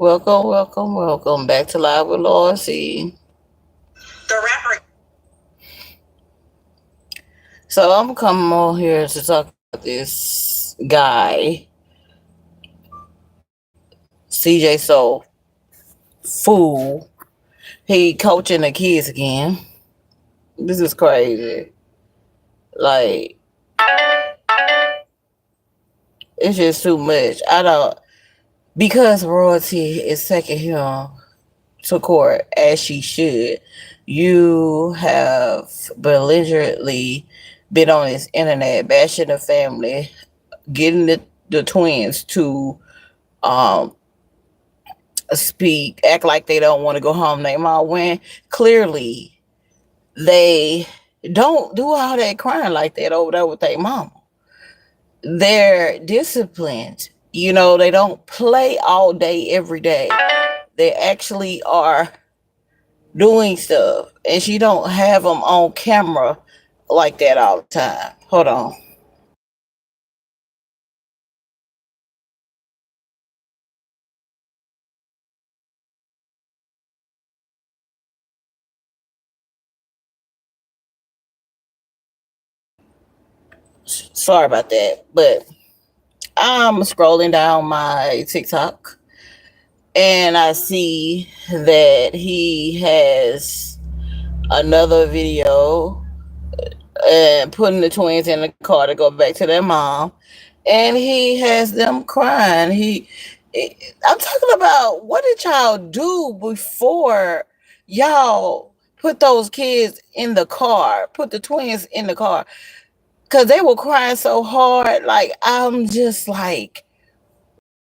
Welcome back to Live with Loyalty. The rapper. So I'm coming on here to talk about this guy, CJ Soul, fool. He coaching the kids again. This is crazy. Like, it's just too much. I don't because royalty is taking him to court as she should. You have belligerently been on this internet bashing the family, getting the twins to um speak, act like they don't want to go home. They mom when clearly they don't do all that crying like that over there with their mama. They're disciplined. They don't play all day every day. They actually are doing stuff, and she don't have them on camera like that all the time. Hold on. Sorry about that, but I'm scrolling down my TikTok and I see that he has another video and putting the twins in the car to go back to their mom, and he has them crying. I'm talking about, what did y'all do before y'all put those kids in the car, put the twins in the car? Because they were crying so hard. Like, I'm just like,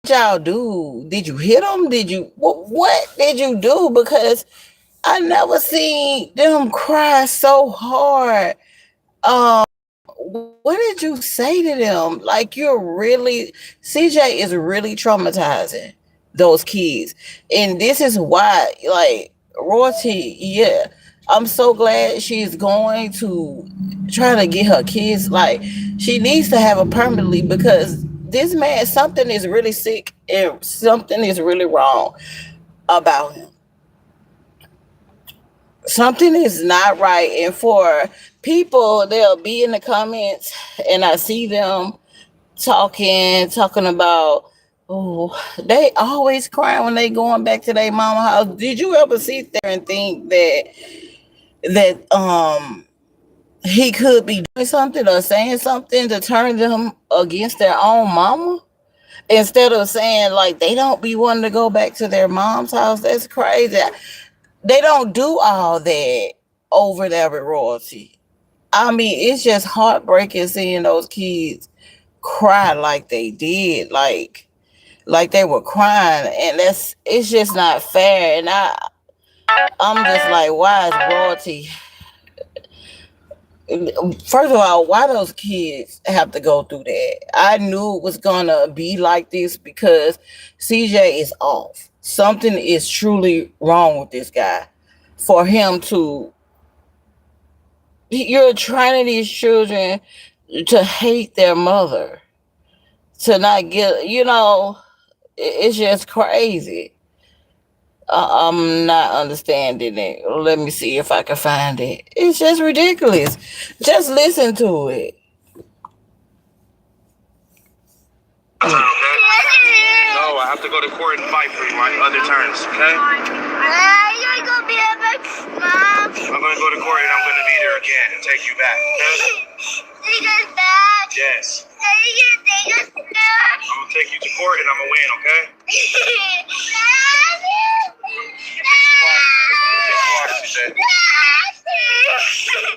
what y'all do? Did you hit them? What did you do? Because I never seen them cry so hard. Um, what did you say to them? Like, CJ is really traumatizing those kids. And this is why, like, royalty, yeah. I'm so glad she's going to try to get her kids. Like, she needs to have a permanently, because this man, something is really sick and something is really wrong about him. Something is not right. And for people, they'll be in the comments and I see them talking about, oh, they always cry when they going back to their mama house. Did you ever sit there and think that he could be doing something or saying something to turn them against their own mama, instead of saying, like, they don't be wanting to go back to their mom's house? That's crazy. They don't do all that over there with royalty. I mean, it's just heartbreaking seeing those kids cry like they did, like they were crying, and it's just not fair. And I'm just like, why is royalty? First of all, why those kids have to go through that? I knew it was gonna be like this because CJ is off. Something is truly wrong with this guy. For him to, you're training these children to hate their mother, to not get, it's just crazy. I'm not understanding it. Let me see if I can find it. It's just ridiculous. Just listen to it. Okay? No, I have to go to court and fight for my other turns, okay? You're gonna be a big mom. I'm gonna go to court and I'm gonna be there again and take you back, okay? Take us back? Yes. Are you gonna take us back? I'm gonna take you to court and I'm gonna win, okay? CJ.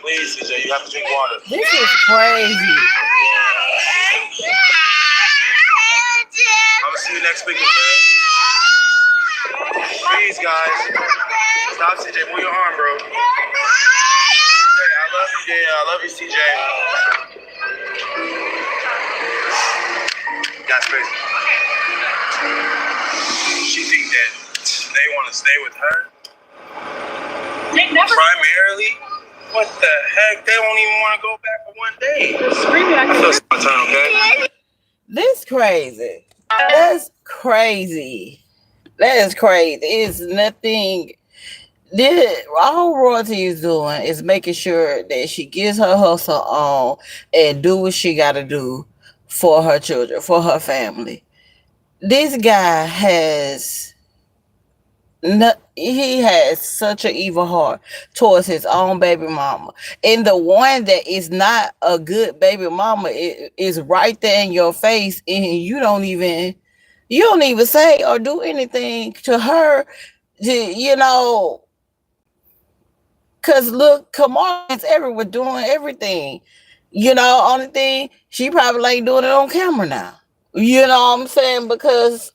Please, CJ, you have to drink water. This is crazy. I'm gonna see you next week, okay? Please, guys. Stop, CJ. Move your arm, bro. CJ, I love you, Dan. I love you, CJ. That's crazy. She think that they want to stay with her? Primarily? What the heck? They don't even want to go back for one day. I feel it's my turn, okay? This crazy. That's crazy. That is crazy. It's nothing. All Royalty is doing is making sure that she gets her hustle on and do what she got to do for her children, for her family. This guy has no, he has such an evil heart towards his own baby mama, and the one that is not a good baby mama is right there in your face, and you don't even say or do anything to her. You know, cause look, Kamar's everywhere doing everything. You know, only thing she probably ain't doing it on camera now. You know what I'm saying? Because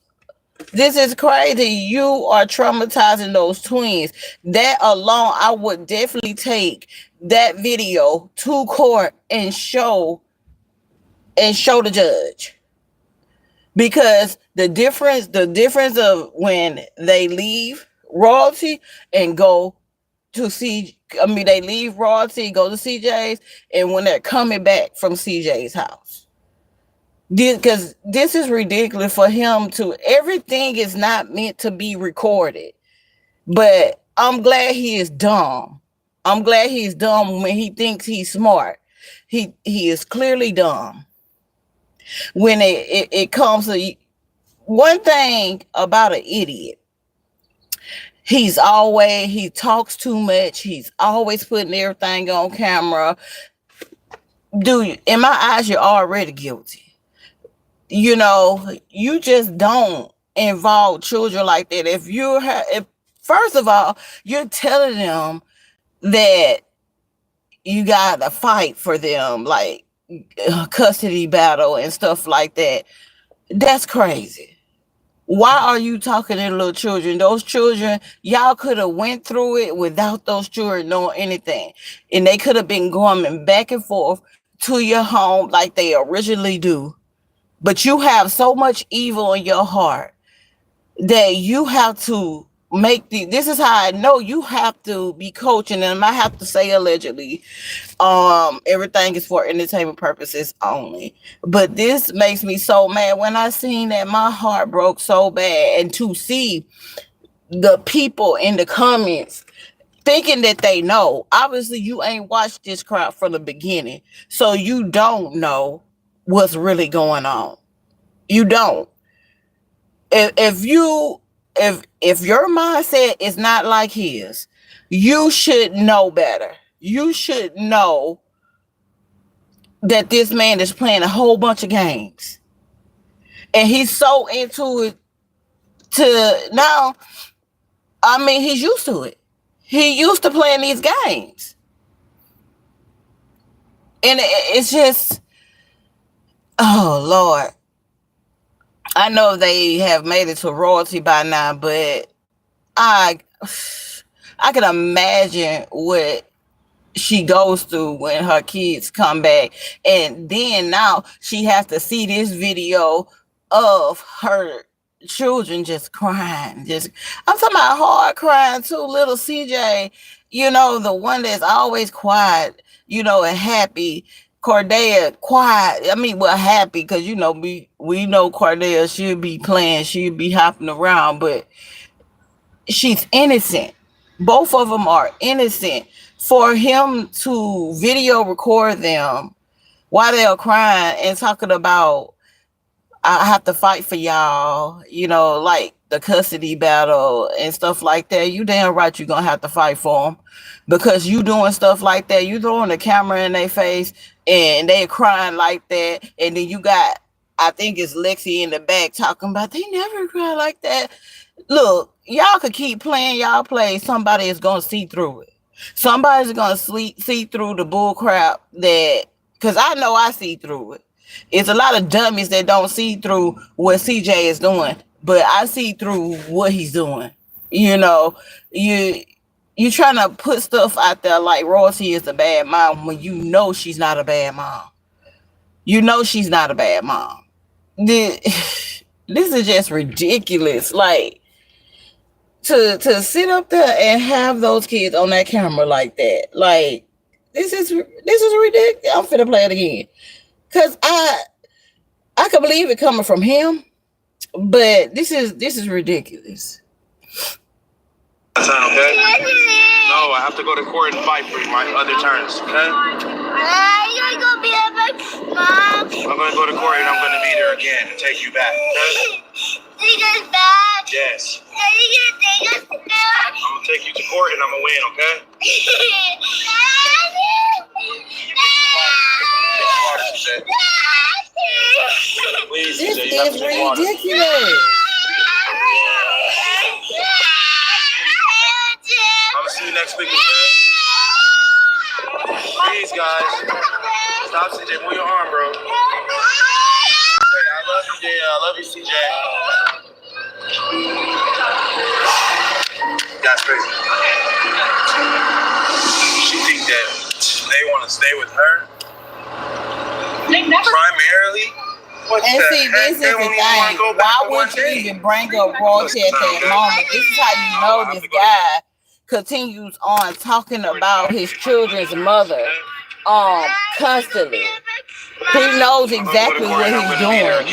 this is crazy. You are traumatizing those twins. That alone, I would definitely take that video to court and show the judge. Because the difference of when they leave Royalty and go to they leave Royalty, go to CJ's, and when they're coming back from CJ's house. Because this is ridiculous for him to, everything is not meant to be recorded. But I'm glad he is dumb. I'm glad he's dumb when he thinks he's smart. He is clearly dumb. When it comes to one thing about an idiot, he talks too much. He's always putting everything on camera. Dude, in my eyes, you're already guilty. You know, you just don't involve children like that. If first of all, you're telling them that you gotta fight for them, like custody battle and stuff like that. That's crazy. Why are you talking to little children? Those children, y'all could have went through it without those children knowing anything, and they could have been going back and forth to your home like they originally do. But you have so much evil in your heart that you have to this is how I know you have to be coaching them. I have to say allegedly. Everything is for entertainment purposes only. But this makes me so mad. When I seen that, my heart broke so bad. And to see the people in the comments thinking that they know. Obviously, you ain't watched this crap from the beginning. So you don't know what's really going on. You don't. If your mindset is not like his, you should know better. You should know that this man is playing a whole bunch of games. And he's so into it to now, I mean, he's used to it. He used to playing these games. And it's just, oh, Lord. I know they have made it to Royalty by now, but I can imagine what she goes through when her kids come back. And then now she has to see this video of her children just crying. I'm talking about hard crying too. Little CJ, you know, the one that's always quiet, you know, and happy. Cordea quiet. I mean, well, happy because you know we know Cordea should be playing, she'd be hopping around, but she's innocent. Both of them are innocent. For him to video record them while they're crying and talking about, I have to fight for y'all, you know, like the custody battle and stuff like that. You damn right you're gonna have to fight for them because you doing stuff like that. You throwing the camera in their face and they crying like that. And then you got, I think it's Lexi in the back talking about they never cry like that. Look, y'all could keep playing y'all play. Somebody is gonna see through it. Somebody's gonna see through the bull crap that, because I know I see through it. It's a lot of dummies that don't see through what CJ is doing, but I see through what he's doing. You know, you trying to put stuff out there like Royalty is a bad mom when you know she's not a bad mom. You know she's not a bad mom. This is just ridiculous. Like, to sit up there and have those kids on that camera like that. Like, this is ridiculous. I'm finna play it again. Cause I can believe it coming from him, But this is ridiculous. Turn, okay? No, I have to go to court and fight for my other turns, okay? You're gonna be back, Mom. I'm gonna go to court and I'm gonna be there again and take you back, okay? Take us back? Yes. Are you gonna take us back? I'm gonna take you to court and I'm gonna win, okay? Please, This CJ, you have to is drink water. ridiculous. I'll see you next week, okay? Please, guys. Stop, CJ. Move your arm, bro. I love you, Jay. I love you, CJ. That's crazy. She thinks that they want to stay with her primarily. What And the see, heck? this is They the won't even wanna thing. go back Why to would one you day. even bring up royalty at that moment? This is how you know this guy continues on talking about his children's mother constantly. He knows exactly what he's doing.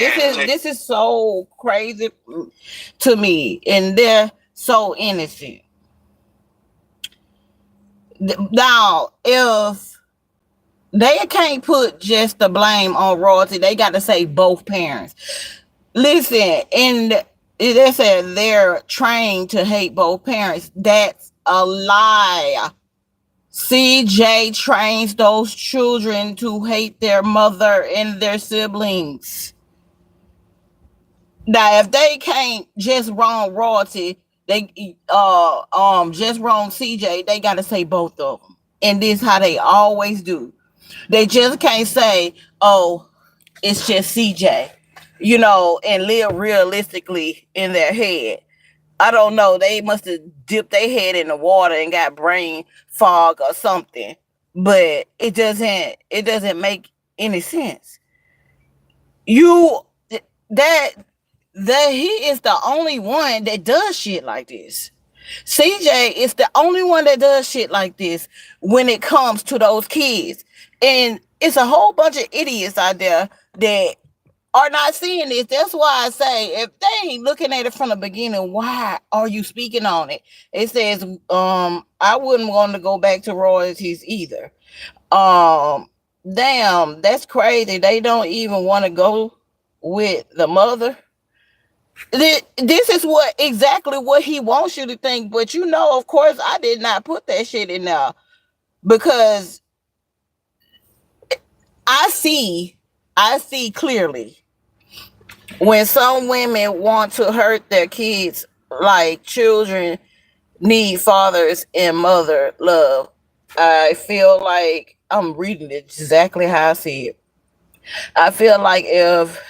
This is so crazy to me, and they're so innocent. Now, if they can't put just the blame on royalty, they got to say both parents. Listen, and they said they're trained to hate both parents. That's a lie. CJ trains those children to hate their mother and their siblings. Now, if they can't just wrong royalty, they just wrong CJ, they gotta say both of them. And this is how they always do. They just can't say, oh, it's just CJ, and live realistically in their head. I don't know. They must have dipped their head in the water and got brain fog or something. But it doesn't make any sense. That he is the only one that does shit like this. CJ is the only one that does shit like this when it comes to those kids. And it's a whole bunch of idiots out there that are not seeing this. That's why I say, if they ain't looking at it from the beginning, why are you speaking on it? It says, I wouldn't want to go back to royalties either. Damn, that's crazy. They don't even want to go with the mother. This is exactly what he wants you to think. But of course, I did not put that shit in there because I see clearly when some women want to hurt their kids, like children need fathers and mother love. I feel like I'm reading it exactly how I see it. I feel like if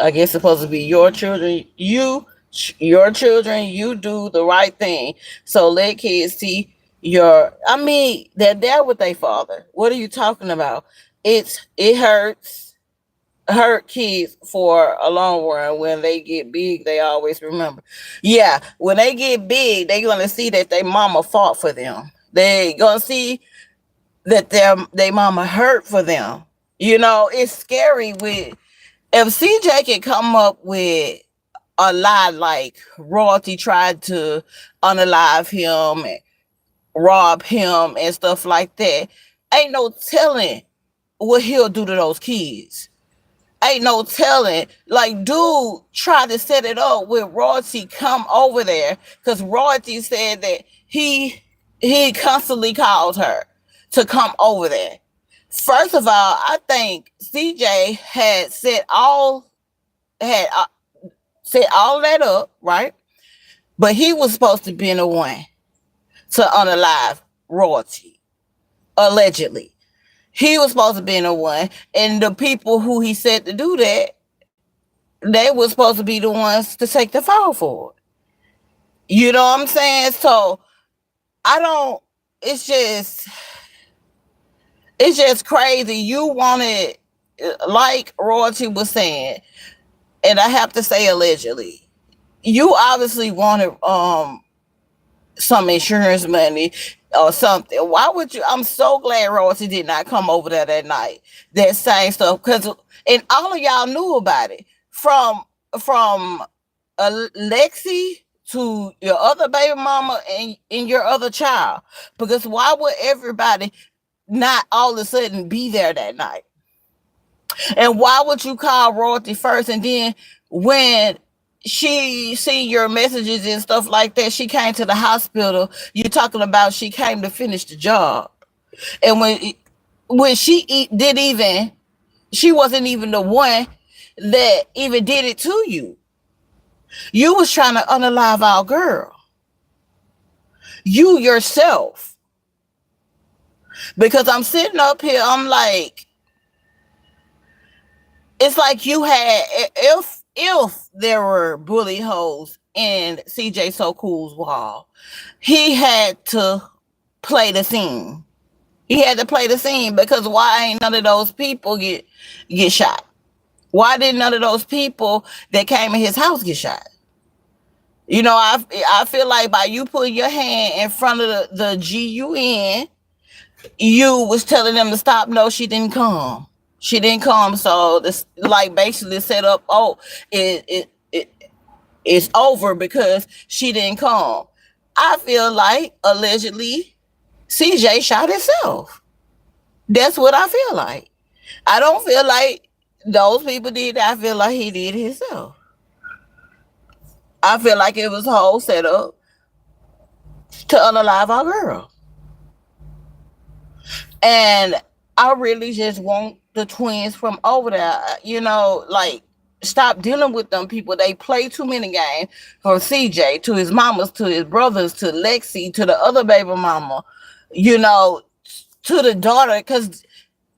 I guess it's supposed to be your children, you do the right thing. So let kids see they're there with their father. What are you talking about? It hurt kids for a long run. When they get big, they always remember. Yeah, when they get big, they're gonna see that their mama fought for them. They gonna see that their mama hurt for them. It's scary if CJ can come up with a lie like royalty tried to unalive him and rob him and stuff like that. Ain't no telling what he'll do to those kids. Ain't no telling. Like, dude tried to set it up with royalty come over there because royalty said that he constantly called her to come over there. First of all, I think CJ had set all that up, right? But he was supposed to be the one to unalive royalty, allegedly. He was supposed to be the one, and the people who he said to do that, they were supposed to be the ones to take the fall for it. You know what I'm saying? So it's just crazy. You wanted, like royalty was saying, and I have to say allegedly, you obviously wanted some insurance money or something. Why would you? I'm so glad royalty did not come over there that night. That same stuff, and all of y'all knew about it from Lexi to your other baby mama and your other child? Because why would everybody not all of a sudden be there that night? And why would you call Royalty first, and then when she see your messages and stuff like that, she came to the hospital, you're talking about she came to finish the job. And when she she wasn't even the one that even did it to you. You was trying to unalive our girl. You yourself. Because I'm sitting up here, I'm like, it's like you had, if there were bully holes in CJ So Cool's wall, he had to play the scene. He had to play the scene, because why ain't none of those people get shot? Why didn't none of those people that came in his house get shot? You know, I feel like by you putting your hand in front of the GUN, you was telling them to stop. No, she didn't come. She didn't come. So this like basically set up, oh, it's over because she didn't come. I feel like allegedly CJ shot himself. That's what I feel like. I don't feel like those people did that. I feel like he did himself. I feel like it was a whole setup to unalive our girl. And I really just want the twins from over there, you know, like, stop dealing with them people. They play too many games, from CJ to his mamas, to his brothers, to Lexi, to the other baby mama, you know, to the daughter. Because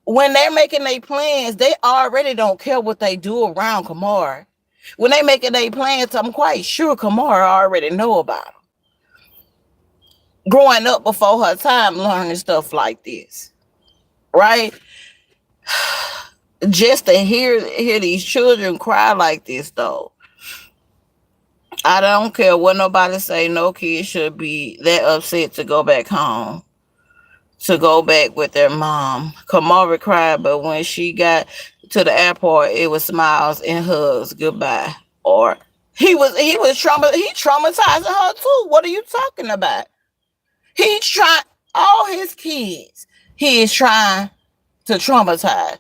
when they're making their plans, they already don't care what they do around Kamara. When they making their plans, I'm quite sure Kamara already know about them. Growing up before her time, learning stuff like this, right? Just to hear these children cry like this, though, I don't care what nobody say. No kid should be that upset to go back home, to go back with their mom. Kamara cried, but when she got to the airport, it was smiles and hugs, goodbye. Or he traumatizing her too. What are you talking about? He's trying, all his kids, he is trying to traumatize.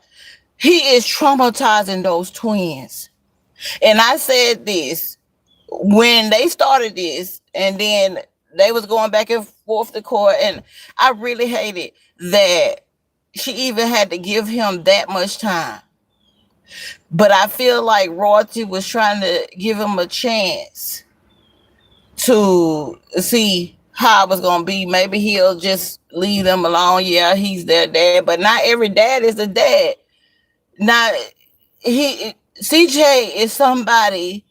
He is traumatizing those twins. And I said this when they started this, and then they was going back and forth to court, and I really hated that she even had to give him that much time. But I feel like Royalty was trying to give him a chance to see how it was going to be. Maybe he'll just leave them alone. Yeah, he's their dad, but not every dad is a dad. Not CJ is somebody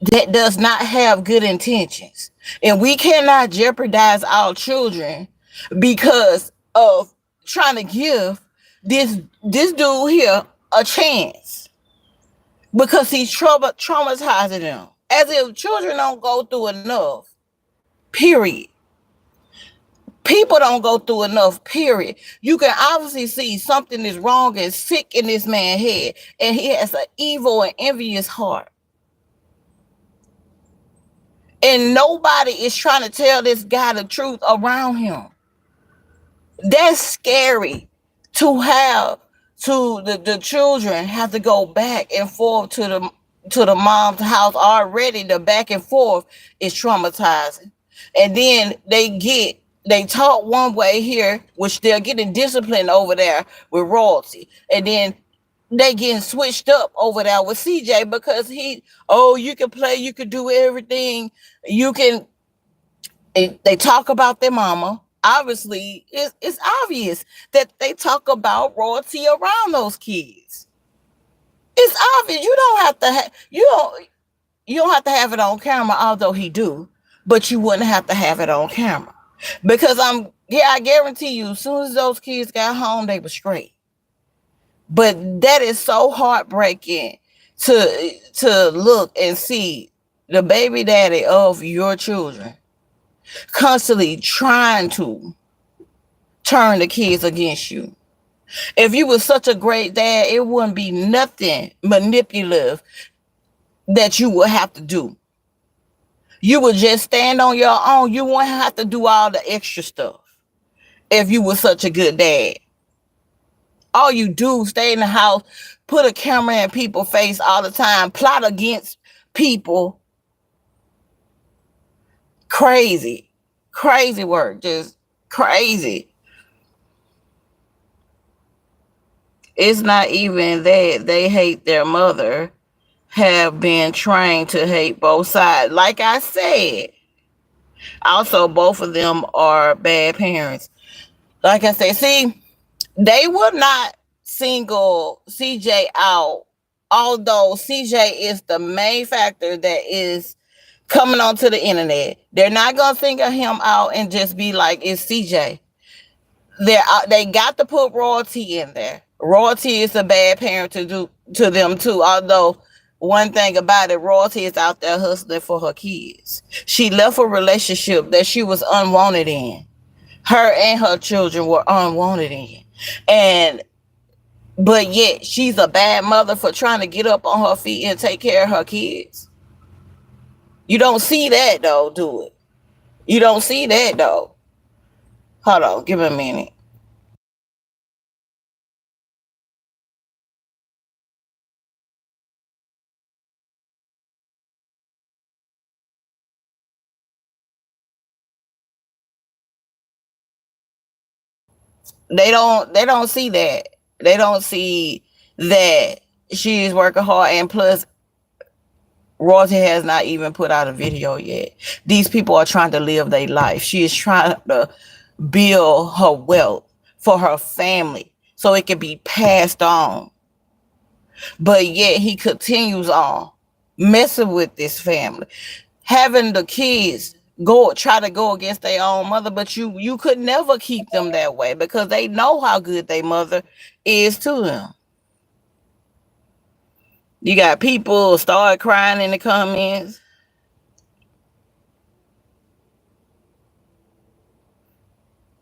that does not have good intentions, and we cannot jeopardize our children because of trying to give this dude here a chance, because he's traumatizing them. As if children don't go through enough, period. People don't go through enough, period. You can obviously see something is wrong and sick in this man's head, and he has an evil and envious heart. And nobody is trying to tell this guy the truth around him. That's scary, to have the children have to go back and forth to the mom's house. Already the back and forth is traumatizing. And then they taught one way here, which they're getting disciplined over there with Royalty. And then they getting switched up over there with CJ, because you can play, you can do everything. They talk about their mama. Obviously, it's obvious that they talk about Royalty around those kids. It's obvious. You don't have to have it on camera, although he do, but you wouldn't have to have it on camera. Because I guarantee you, as soon as those kids got home, they were straight. But that is so heartbreaking to look and see the baby daddy of your children constantly trying to turn the kids against you. If you were such a great dad, it wouldn't be nothing manipulative that you would have to do. You would just stand on your own. You wouldn't have to do all the extra stuff if you were such a good dad. All you do, stay in the house, put a camera in people's face all the time, plot against people. Crazy work, just crazy. It's not even that they hate their mother, have been trained to hate both sides. Like I said, also both of them are bad parents. Like I said, see, they will not single CJ out, although CJ is the main factor that is coming onto the internet. They're not gonna single him out and just be like, it's CJ. They got to put Royalty in there. Royalty is a bad parent to them too. Although one thing about it, Royalty is out there hustling for her kids. She left a relationship that she was unwanted in. Her and her children were unwanted in. But yet she's a bad mother for trying to get up on her feet and take care of her kids. You don't see that though, do it? You don't see that though. Hold on, give me a minute. They don't see that. They don't see that she is working hard, and plus Royalty has not even put out a video yet. These people are trying to live their life. She is trying to build her wealth for her family so it can be passed on. But yet he continues on messing with this family, having the kids try to go against their own mother. But you could never keep them that way because they know how good their mother is to them. You got people start crying in the comments.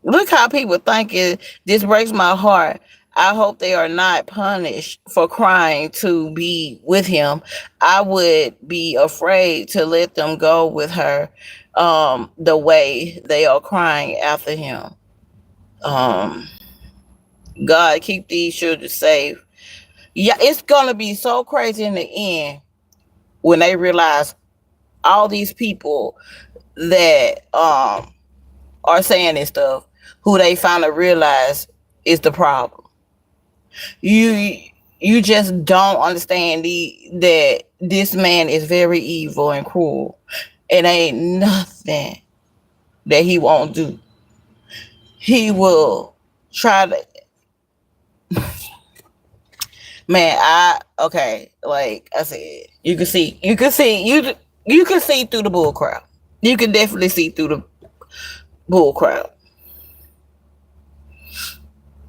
Look how people think it. This breaks my heart. I hope they are not punished for crying to be with him. I would be afraid to let them go with her the way they are crying after him. God, keep these children safe. Yeah, it's going to be so crazy in the end when they realize all these people that are saying this stuff, who they finally realize is the problem. You just don't understand that this man is very evil and cruel. It ain't nothing that he won't do. He will try to. Man, like I said, you can see through the bull crowd. You can definitely see through the bull crowd.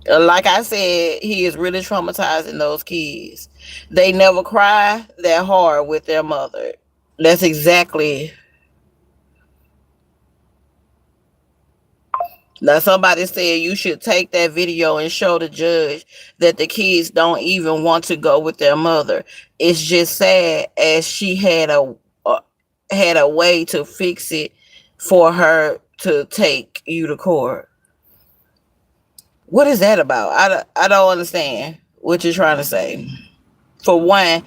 Like I said, he is really traumatizing those kids. They never cry that hard with their mother. That's exactly. Now, somebody said you should take that video and show the judge that the kids don't even want to go with their mother. It's just sad, as she had a way to fix it for her to take you to court. What is that about? I don't understand what you're trying to say. For one,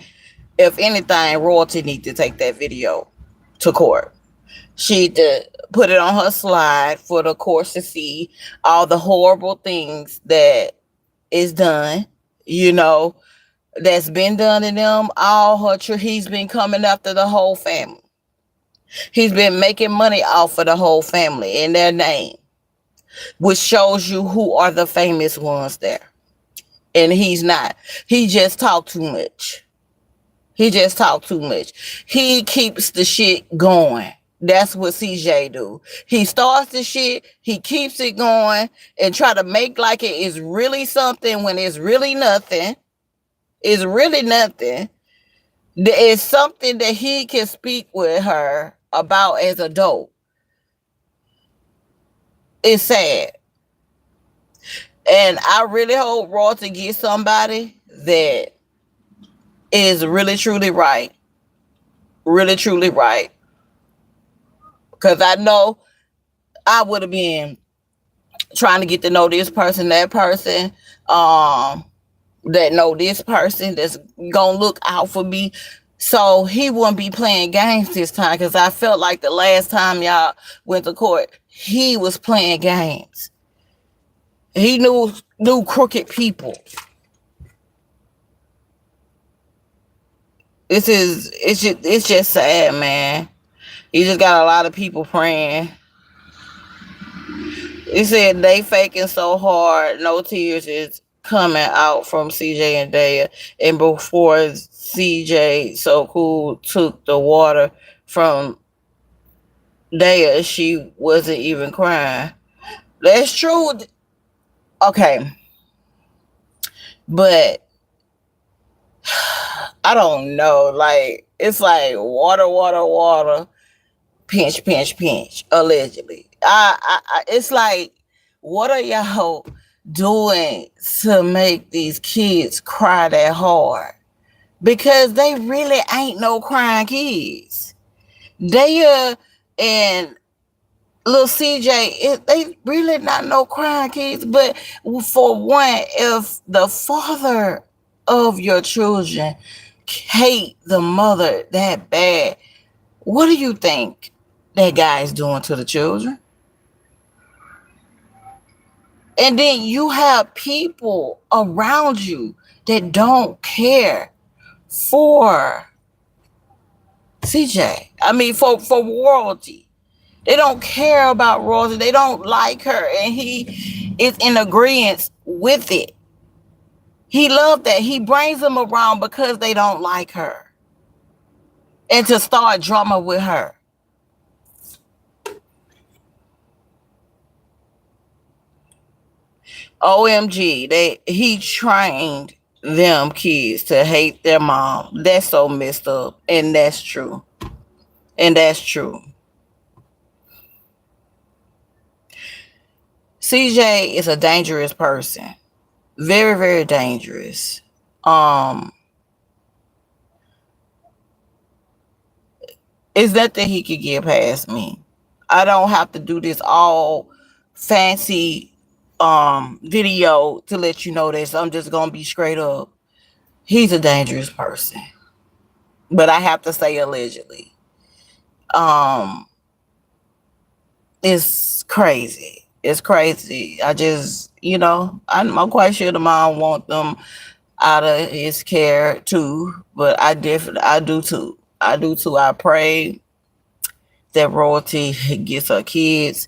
if anything, Royalty needs to take that video to court. She did put it on her slide for the courts to see all the horrible things that is done, that's been done to them. He's been coming after the whole family. He's been making money off of the whole family in their name, which shows you who are the famous ones there. And he's not. He just talk too much. He keeps the shit going. That's what CJ do. He starts the shit, he keeps it going, and try to make like it is really something when it's really nothing. It's really nothing. There is something that he can speak with her about as an adult. It's sad. And I really hope Royalty gets somebody that is really truly right. Really truly right. because I know I would have been trying to get to know this person, that person, that know this person that's gonna look out for me. So he wouldn't be playing games this time, because I felt like the last time y'all went to court, he was playing games. He knew crooked people. It's just sad, man. You just got a lot of people praying. He said they faking so hard, no tears is coming out from CJ and Daya. And before CJ so cool took the water from Daya, she wasn't even crying. That's true. Okay. But I don't know. Like, it's like water, pinch, allegedly. It's like, what are y'all doing to make these kids cry that hard? Because they really ain't no crying kids. They and little CJ, they really not no crying kids. But for one, if the father of your children hate the mother that bad, what do you think that guy is doing to the children? And then you have people around you that don't care for CJ. I mean, for royalty. They don't care about royalty. They don't like her. And he is in agreement with it. He loved that. He brings them around because they don't like her. And to start drama with her. OMG, he trained them kids to hate their mom. That's so messed up. And that's true. CJ is a dangerous person. Very, very dangerous. It's nothing he could get past me. I don't have to do this all fancy video to let you know this. I'm just gonna be straight up. He's a dangerous person. But I have to say allegedly. It's crazy. It's crazy. I just, I'm quite sure the mom want them out of his care too. But I do too. I pray that royalty gets her kids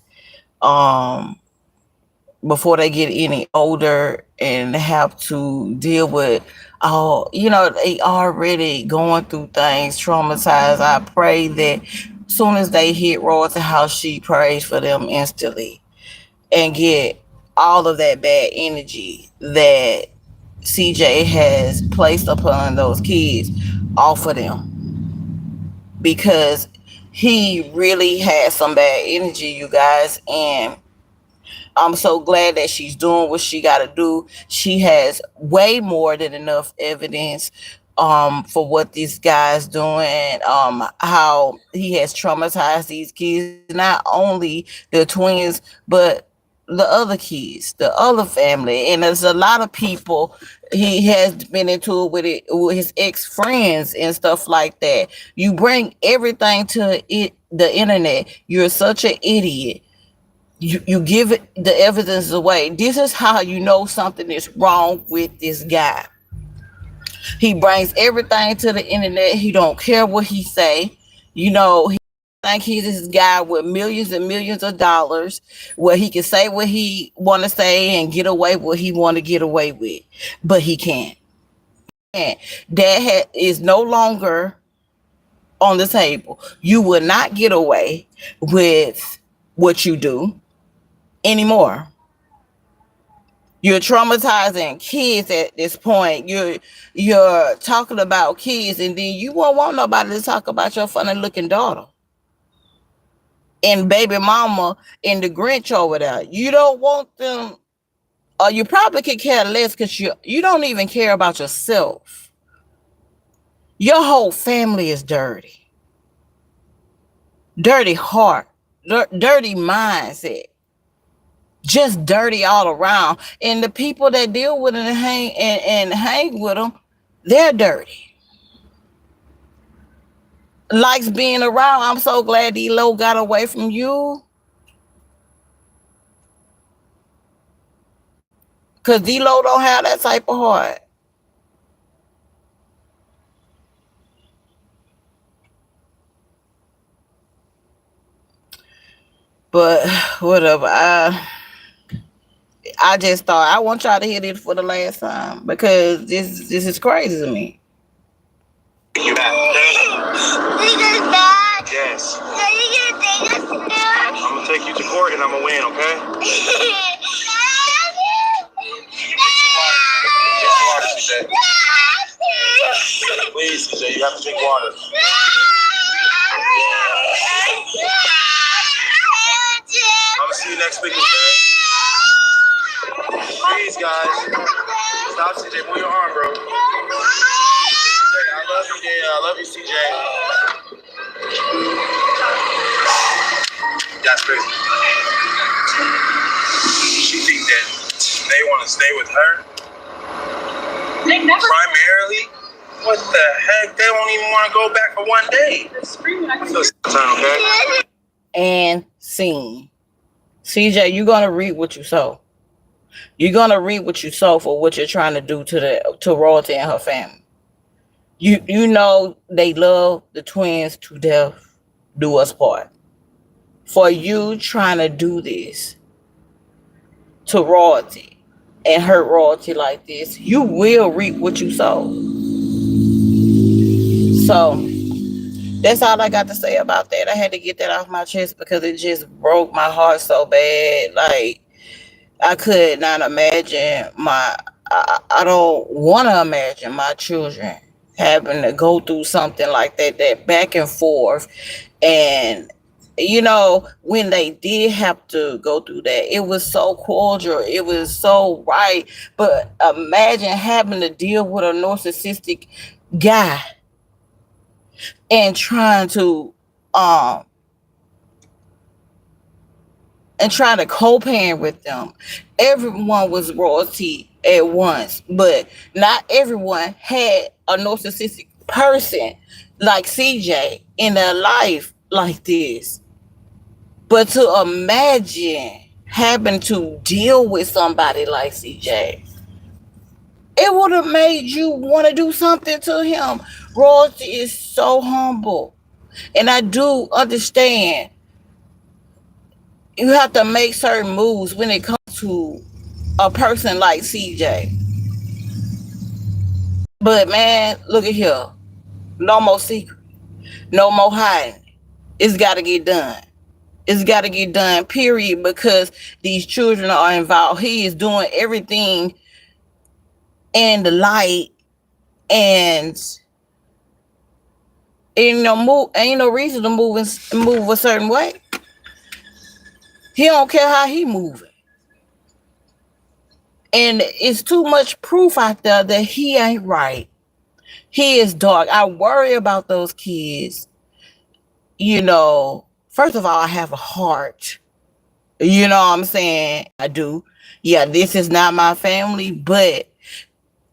before they get any older and have to deal with they already going through things, traumatized. I pray that soon as they hit royalty house, she prays for them instantly and get all of that bad energy that CJ has placed upon those kids off of them, because he really has some bad energy, you guys. And I'm so glad that she's doing what she got to do. She has way more than enough evidence for what this guy's doing, how he has traumatized these kids, not only the twins, but the other kids, the other family. And there's a lot of people he has been into it with his ex-friends and stuff like that. You bring everything to the internet. You're such an idiot. You give it the evidence away. This is how you know something is wrong with this guy. He brings everything to the internet. He don't care what he say. He think he's this guy with millions and millions of dollars, where he can say what he want to say and get away what he want to get away with, but he can't. That is no longer on the table. You will not get away with what you do anymore. You're traumatizing kids at this point. You're talking about kids, and then you won't want nobody to talk about your funny looking daughter and baby mama and the Grinch over there. You don't want them, or you probably could care less, because you don't even care about yourself. Your whole family is dirty. Dirty heart dirty mindset. Just dirty all around. And the people that deal with it and hang with them, they're dirty. Likes being around. I'm so glad D-Lo got away from you. Because D-Lo don't have that type of heart. But whatever. I just thought I want y'all to hear this for the last time because this is crazy to me. You back? Back? Yes. So you gonna take us to there? I'm gonna take you to court and I'm gonna win, okay? Please, CJ, you have to drink water. I'm gonna see you next week, okay? Please, guys. Stop, CJ. Move your arm, bro. CJ, I love you, yeah. I love you, CJ. That's crazy. She thinks that they want to stay with her. They never Primarily? What the heck? They don't even want to go back for one day. They're screaming. I can So, okay? And scene. CJ, you're gonna reap what you sow. You're gonna reap what you sow for what you're trying to do to Royalty and her family. You know they love the twins to death, do us part. For you trying to do this to Royalty and hurt Royalty like this, you will reap what you sow. So that's all I got to say about that. I had to get that off my chest because it just broke my heart so bad. Like, I could not imagine I don't want to imagine my children having to go through something like that back and forth. And, you know, when they did have to go through that, it was so cordial. It was so right. But imagine having to deal with a narcissistic guy and trying to co-parent with them. Everyone was Royalty at once, but not everyone had a narcissistic person like CJ in their life like this. But to imagine having to deal with somebody like CJ, it would have made you want to do something to him. Royalty is so humble. And I do understand you have to make certain moves when it comes to a person like CJ. But man, look at here. No more secret. No more hiding. It's got to get done. It's got to get done, period, because these children are involved. He is doing everything in the light, and ain't no reason to move a certain way. He don't care how he moving. And it's too much proof out there that he ain't right. He is dark. I worry about those kids. You know, first of all, I have a heart. You know what I'm saying? I do. Yeah, this is not my family, but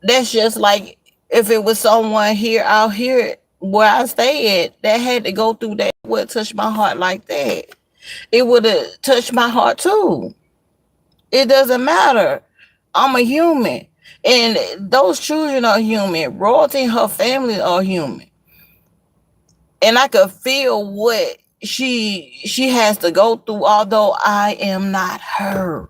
that's just like if it was someone out here where I stay at that had to go through that, it would touch my heart like that. It would have touched my heart too. It doesn't matter. I'm a human. And those children are human. Royalty and her family are human. And I could feel what she has to go through, although I am not her.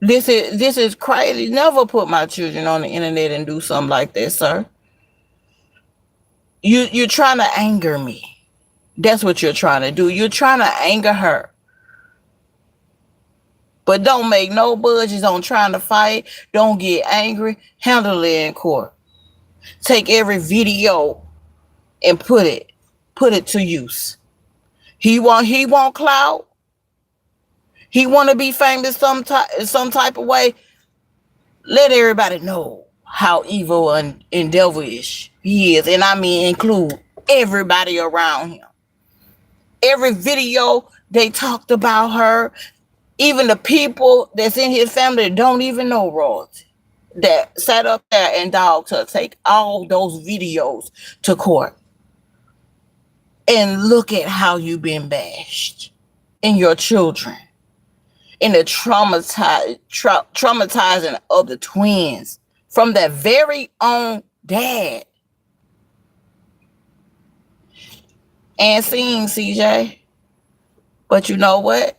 This is crazy. Never put my children on the internet and do something like that, sir. You're trying to anger me. That's what you're trying to do. You're trying to anger her. But don't make no budges on trying to fight. Don't get angry. Handle it in court. Take every video and put it to use. He want clout. He want to be famous some type of way. Let everybody know how evil and devilish he is. And I mean include everybody around him. Every video they talked about her. Even the people that's in his family that don't even know royalty, that sat up there and dogged her, take all those videos to court. And look at how you've been bashed. And your children. And the traumatizing of the twins from their very own dad. And seeing CJ. But you know what?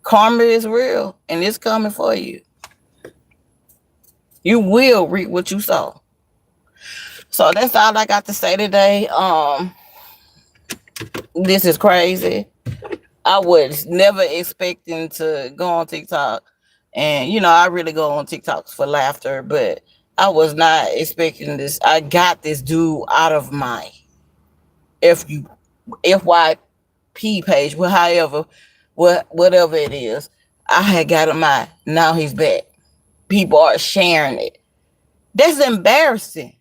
Karma is real and it's coming for you. You will reap what you sow. So that's all I got to say today. This is crazy. I was never expecting to go on TikTok. And, you know, I really go on TikToks for laughter, but I was not expecting this. I got this dude out of my FYP page, whatever it is. I had got him out. Now he's back. People are sharing it. That's embarrassing.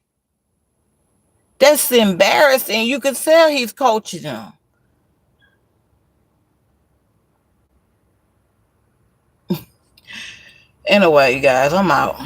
That's embarrassing. You can tell he's coaching them. Anyway, you guys, I'm out.